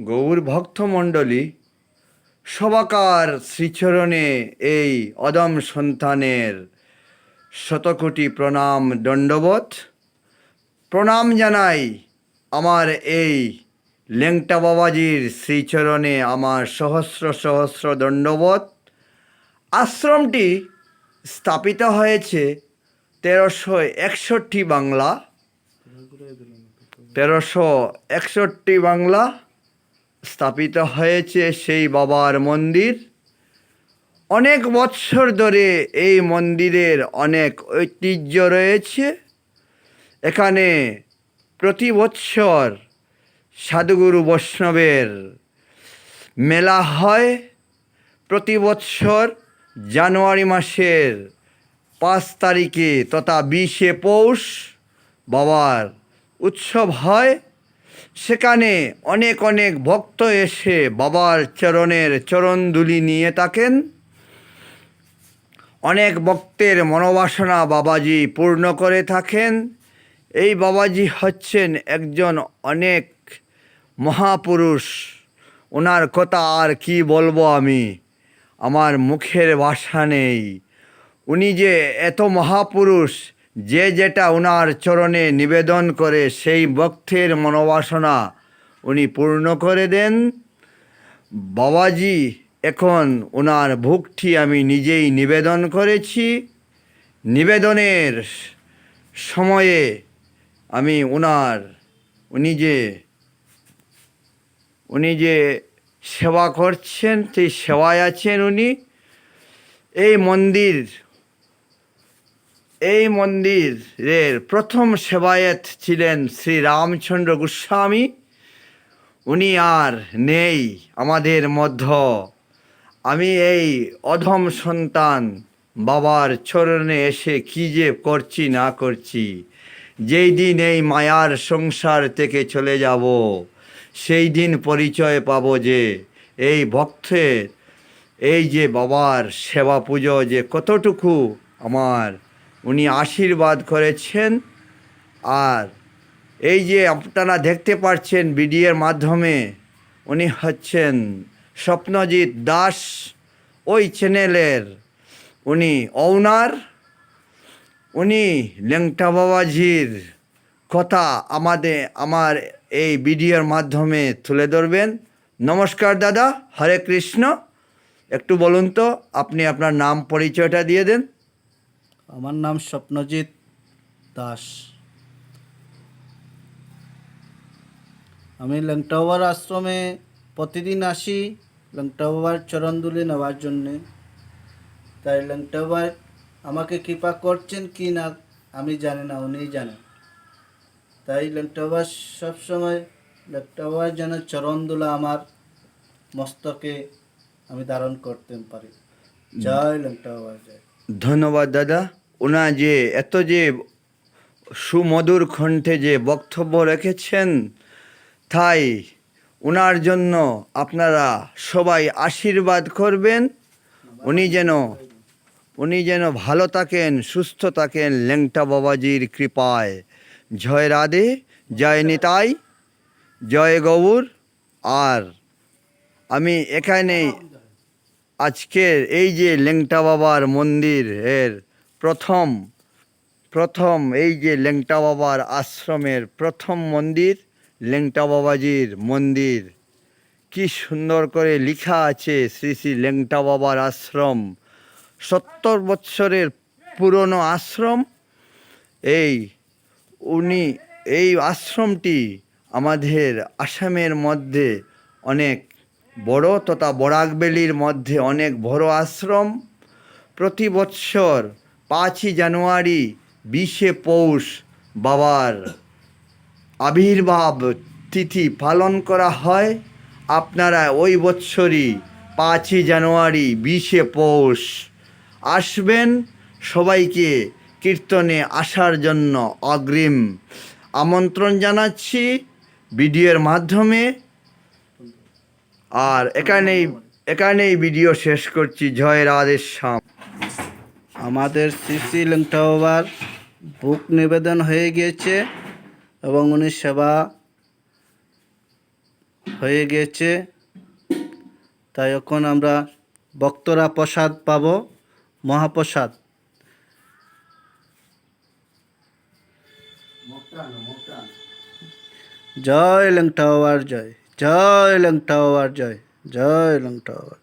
গৌর ভক্তমণ্ডলী, সবাকার শ্রীচরণে এই অদম সন্তানের শতকোটি প্রণাম দণ্ডবত। প্রণাম জানাই আমার এই লেংটা বাবাজির শ্রীচরণে আমার সহস্র সহস্র দণ্ডবত। আশ্রমটি স্থাপিত হয়েছে 1361 বাংলা, 1361 বাংলা স্থাপিত হয়েছে সেই বাবার মন্দির। অনেক বৎসর ধরে এই মন্দিরের অনেক ঐতিহ্য রয়েছে। এখানে প্রতি বৎসর সাধুগুরু বৈষ্ণবের মেলা হয়। প্রতি বৎসর জানুয়ারি মাসের 5 তারিখে তথা 20শে পৌষ বাবার উৎসব হয়। সেখানে অনেক অনেক ভক্ত এসে বাবার চরণের চরণধুলি নিয়ে থাকেন। অনেক ভক্তের মনোবাসনা বাবাজি পূর্ণ করে থাকেন। এই বাবাজি হচ্ছেন একজন অনেক মহাপুরুষ। ওনার কথা আর কি বলবো আমি, আমার মুখের ভাষা নেই। উনি যে এত মহাপুরুষ, যে যেটা ওনার চরণে নিবেদন করে সেই ভক্তের মনোবাসনা উনি পূর্ণ করে দেন। বাবাজি এখন ওনার ভোগটি আমি নিজেই নিবেদন করেছি। নিবেদনের সময়ে আমি উনি যে সেবা করছেন সেই সেবায় আছেন উনি। এই মন্দিরের প্রথম সেবায়েত ছিলেন শ্রী রামচন্দ্র গোস্বামী। উনি আর নেই আমাদের মধ্য। আমি এই অধম সন্তান বাবার চরণে এসে কী যে করছি না করছি, যেই দিন এই মায়ার সংসার থেকে চলে যাব সেই দিন পরিচয় পাবো যে এই ভক্তের এই যে বাবার সেবা পুজো যে কতটুকু উনি আশীর্বাদ করেছেন। আর এই যে আপনারা দেখতে পাচ্ছেন ভিডিওর মাধ্যমে, উনি হচ্ছেন স্বপ্নজিৎ দাস, ওই চ্যানেলের উনি ওনার। উনি লেংটা বাবাজির কথা আমার এই ভিডিওর মাধ্যমে তুলে ধরবেন। নমস্কার দাদা, হরে কৃষ্ণ। একটু বলুন তো, আপনি আপনার নাম পরিচয়টা দিয়ে দেন। আমার নাম স্বপ্নজিৎ দাস। আমি লেংটা বাবার আশ্রমে প্রতিদিন আসি লেংটা বাবার চরণধুলি নেওয়ার জন্যে। তাই লেংটা বাবা আমাকে কৃপা করছেন কি না আমি জানি না, উনিই জানেন। তাই লেংটা বাবা সবসময় লেংটা বাবার যেন চরণধুলা আমার মস্তকে আমি ধারণ করতে পারি। জয় লেংটা বাবা জয়। ধন্যবাদ দাদা। ওনা যে এত যে সুমধুর কণ্ঠে যে বক্তব্য রেখেছেন, তাই ওনার জন্য আপনারা সবাই আশীর্বাদ করবেন। উনি যেন ভালো থাকেন, সুস্থ থাকেন লেংটা বাবাজির কৃপায়। জয় রাধে, জয় নিতাই, জয় গৌর। আর আমি এখানেই আজকের এই যে লেংটা বাবার মন্দিরের প্রথম এই যে লেংটা বাবার আশ্রমের প্রথম মন্দির, লেংটা বাবাজির মন্দির, কি সুন্দর করে লেখা আছে শ্রী শ্রী লেংটা বাবার আশ্রম। 70 বৎসরের পুরনো আশ্রম। এই আশ্রমটি আমাদের আসামের মধ্যে অনেক বড়, তথা বরাকবেলির মধ্যে অনেক বড় আশ্রম। প্রতি বৎসর 5ই জানুয়ারি 20শে পৌষ বাবার আবির্ভাব তিথি পালন করা হয়। আপনারা ওই বৎসরই 5ই জানুয়ারি 20শে পৌষ আসবেন। সবাইকে কীর্তনে আসার জন্য অগ্রিম আমন্ত্রণ জানাচ্ছি ভিডিওর মাধ্যমে। আর এখানেই ভিডিও শেষ করছি। জয় রাধেশ্যাম। আমাদের শ্রী শ্রী লেংটা বাবার ভোগ নিবেদন হয়ে গিয়েছে এবং উনি সেবা হয়ে গিয়েছে, তাই এখন আমরা ভক্তরা প্রসাদ পাবো, মহাপ্রসাদ। জয় ল্যাংটা বাবার জয়, জয় ল্যাংটা বাবার জয়, জয় ল্যাংটা বাবার।